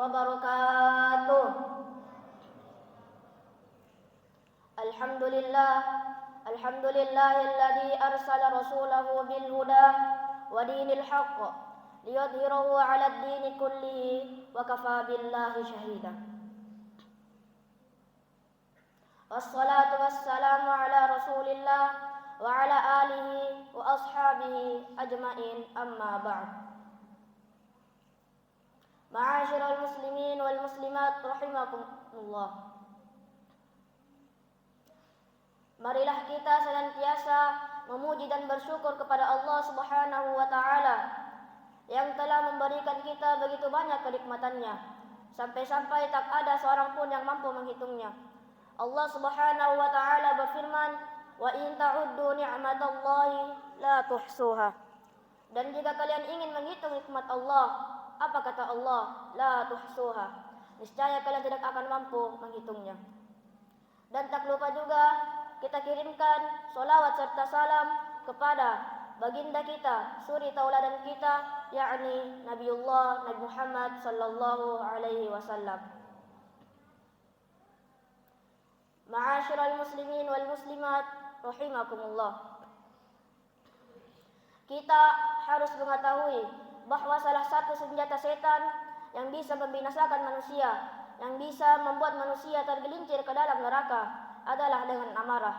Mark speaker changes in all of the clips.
Speaker 1: wabarakatuh. Alhamdulillahilladzi arsala rasulahu bil huda wa dinil haqq liyudhhirahu 'alad dini kullihi wa kafaa billahi shahida. Wassalatu wassalamu ala rasulillah wa ala alihi wa ashabihi ajma'in, amma ba'd. Ma'asyiral muslimin wal muslimat rahimakumullah. Marilah kita senantiasa memuji dan bersyukur kepada Allah Subhanahu wa taala yang telah memberikan kita begitu banyak kenikmatannya, sampai-sampai tak ada seorang pun yang mampu menghitungnya. Allah Subhanahu wa taala berfirman, "Wa in ta'uddu ni'matallahi la tuhsuha." Dan jika kalian ingin menghitung nikmat Allah, apa kata Allah? La tuhsuha. Niscaya kalian tidak akan mampu menghitungnya. Dan tak lupa juga kita kirimkan solawat serta salam kepada baginda kita, suri tauladan kita, yakni Nabiullah Nabi Muhammad sallallahu alaihi wasallam. Ma'asyiral muslimin wal muslimat rahimakumullah. Kita harus mengetahui bahwa salah satu senjata setan yang bisa membinasakan manusia, yang bisa membuat manusia tergelincir ke dalam neraka adalah dengan amarah.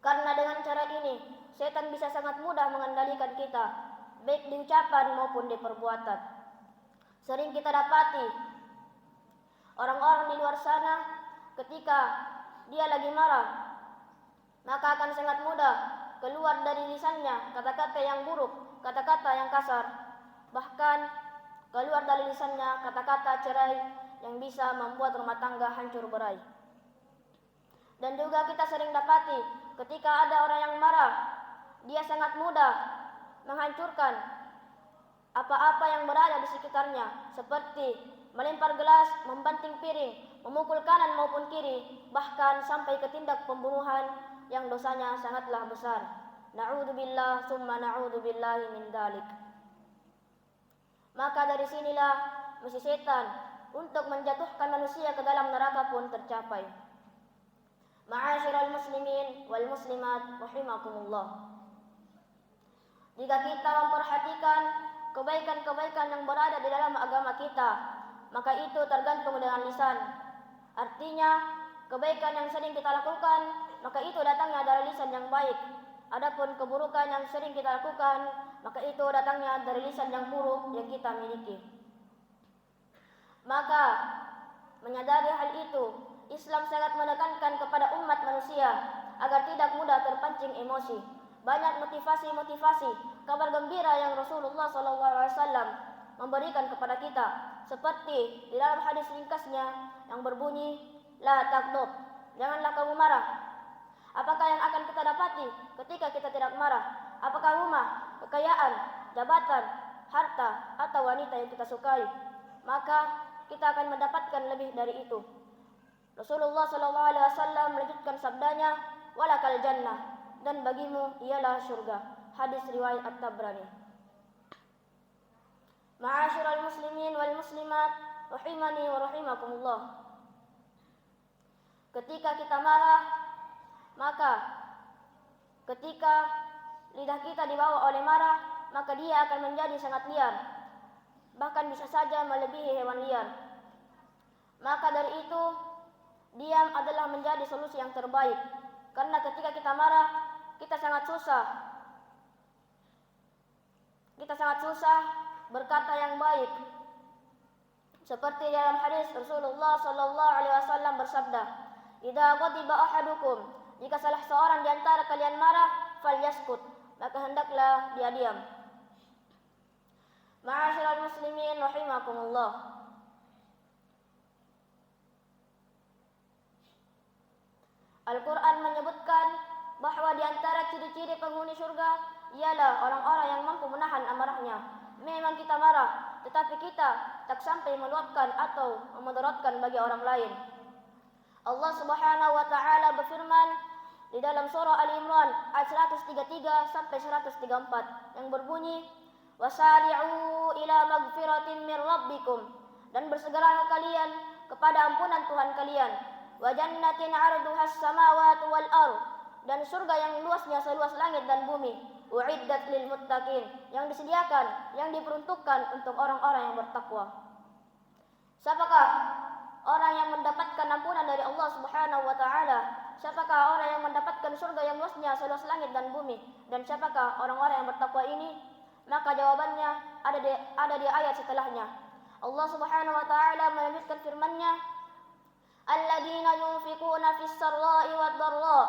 Speaker 1: Karena dengan cara ini, setan bisa sangat mudah mengendalikan kita, baik di ucapan maupun di perbuatan. Sering kita dapati orang-orang di luar sana ketika dia lagi marah, maka akan sangat mudah keluar dari lisannya kata-kata yang buruk, kata-kata yang kasar. Bahkan keluar dari lisannya kata-kata cerai yang bisa membuat rumah tangga hancur berai. Dan juga kita sering dapati ketika ada orang yang marah, dia sangat mudah menghancurkan apa-apa yang berada di sekitarnya, seperti melempar gelas, membanting piring, memukul kanan maupun kiri, bahkan sampai ke tindak pembunuhan yang dosanya sangatlah besar. Na'udzubillah summa na'udzubillahi min dzalik. Maka dari sinilah misi setan untuk menjatuhkan manusia ke dalam neraka pun tercapai. Ma'asyiral muslimin wal muslimat rahimakumullah. Jika kita memperhatikan kebaikan-kebaikan yang berada di dalam agama kita, maka itu tergantung dengan lisan. Artinya, kebaikan yang sering kita lakukan, maka itu datangnya dari lisan yang baik. Adapun keburukan yang sering kita lakukan, maka itu datangnya dari lisan yang buruk yang kita miliki. Maka, menyadari hal itu, Islam sangat menekankan kepada umat manusia agar tidak mudah terpancing emosi. Banyak motivasi-motivasi, kabar gembira yang Rasulullah SAW memberikan kepada kita, seperti di dalam hadis ringkasnya yang berbunyi, "La taghdab," janganlah kamu marah. Apakah yang akan kita dapati ketika kita tidak marah? Apakah rumah, kekayaan, jabatan, harta, atau wanita yang kita sukai? Maka kita akan mendapatkan lebih dari itu. Rasulullah SAW melanjutkan sabdanya, "Walakal jannah," dan bagimu ialah surga. Hadis riwayat At-Tabrani. Ma'asyiral muslimin wal muslimat rahimani wa rahimakumullah. Ketika kita marah, maka ketika lidah kita dibawa oleh marah, maka dia akan menjadi sangat liar, bahkan bisa saja melebihi hewan liar. Maka dari itu, diam adalah menjadi solusi yang terbaik. Karena ketika kita marah, kita sangat susah berkata yang baik. Seperti dalam hadis Rasulullah SAW bersabda, "Idza ghadiba ahadukum," jika salah seorang di antara kalian marah, falyaskut, maka hendaklah dia diam. Ma'asyiral muslimin rahimakumullah. Al-Quran menyebutkan bahwa di antara ciri-ciri penghuni surga ialah orang-orang yang mampu menahan amarahnya. Memang kita marah, tetapi kita tak sampai meluapkan atau memudaratkan bagi orang lain. Allah Subhanahu wa taala berfirman di dalam surah Al-Imran ayat 133 sampai 134 yang berbunyi, "Wasari'u ila magfiratin min rabbikum," dan bersegeralah kalian kepada ampunan Tuhan kalian. Wa jannatin 'arduhas samawati wal ardh, dan surga yang luasnya seluas langit dan bumi. Uiddat lil muttaqin, yang disediakan, yang diperuntukkan untuk orang-orang yang bertakwa. Siapakah orang yang mendapatkan ampunan dari Allah Subhanahu wa taala? Siapakah orang yang mendapatkan surga yang luasnya seluas langit dan bumi? Dan siapakah orang-orang yang bertakwa ini? Maka jawabannya ada di ayat setelahnya. Allah Subhanahu wa taala melanjutkan firman-Nya, alladzina yunfiquna fis sarra'i wad dharra,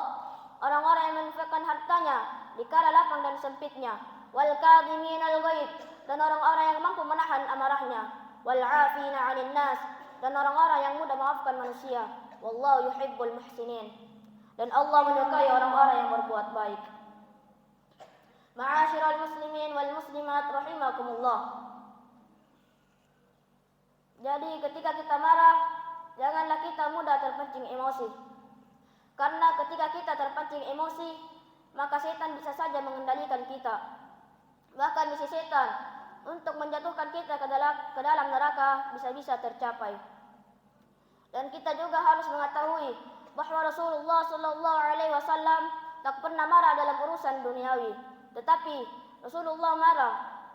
Speaker 1: orang-orang yang menginfakkan hartanya di kala lapang dan sempitnya, wal kadhiminal ghaidh, dan orang-orang yang mampu menahan amarahnya, wal 'afina 'anil nas, dan orang-orang yang mudah memaafkan manusia. Wallahu yuhibbul muhsinin, dan Allah menyukai orang-orang yang berbuat baik. Ma'asyiral muslimin wal muslimat rahimakumullah. Jadi ketika kita marah, janganlah kita mudah terpancing emosi. Karena ketika kita terpancing emosi, maka setan bisa saja mengendalikan kita. Bahkan misi setan untuk menjatuhkan kita ke dalam neraka bisa-bisa tercapai. Dan kita juga harus mengetahui bahwa Rasulullah SAW tak pernah marah dalam urusan duniawi. Tetapi Rasulullah marah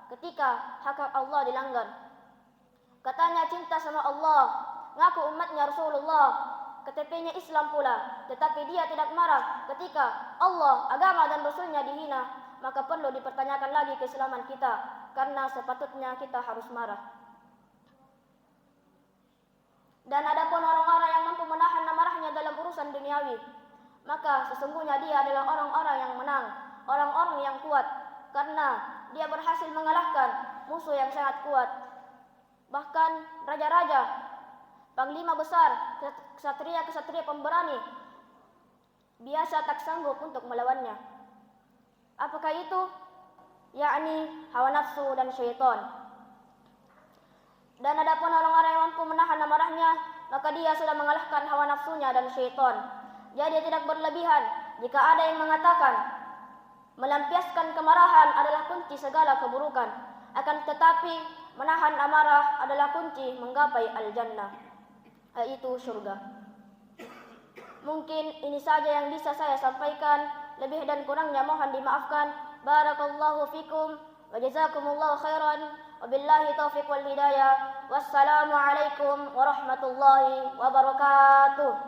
Speaker 1: ketika hak Allah dilanggar. Katanya cinta sama Allah, ngaku umatnya Rasulullah, KTP-nya Islam pula, tetapi dia tidak marah ketika Allah, agama dan Rasulnya dihina. Maka perlu dipertanyakan lagi keislaman kita, karena sepatutnya kita harus marah. Dan adapun orang-orang yang mampu menahan amarahnya dalam urusan duniawi, maka sesungguhnya dia adalah orang-orang yang menang, orang-orang yang kuat, karena dia berhasil mengalahkan musuh yang sangat kuat. Bahkan raja-raja, panglima besar, kesatria-kesatria pemberani biasa tak sanggup untuk melawannya. Apakah itu? Yakni hawa nafsu dan syaitan. Dan adapun orang-orang yang mampu menahan amarahnya, maka dia sudah mengalahkan hawa nafsunya dan syaitan. Jadi tidak berlebihan jika ada yang mengatakan melampiaskan kemarahan adalah kunci segala keburukan. Akan tetapi menahan amarah adalah kunci menggapai al-jannah, yaitu surga. Mungkin ini saja yang bisa saya sampaikan. Lebih dan kurangnya mohon dimaafkan. Barakallahu fikum wa jazakumullahu khairan. Wabillahi taufiq wal hidayah. Wassalamu alaikum warahmatullahi wabarakatuh.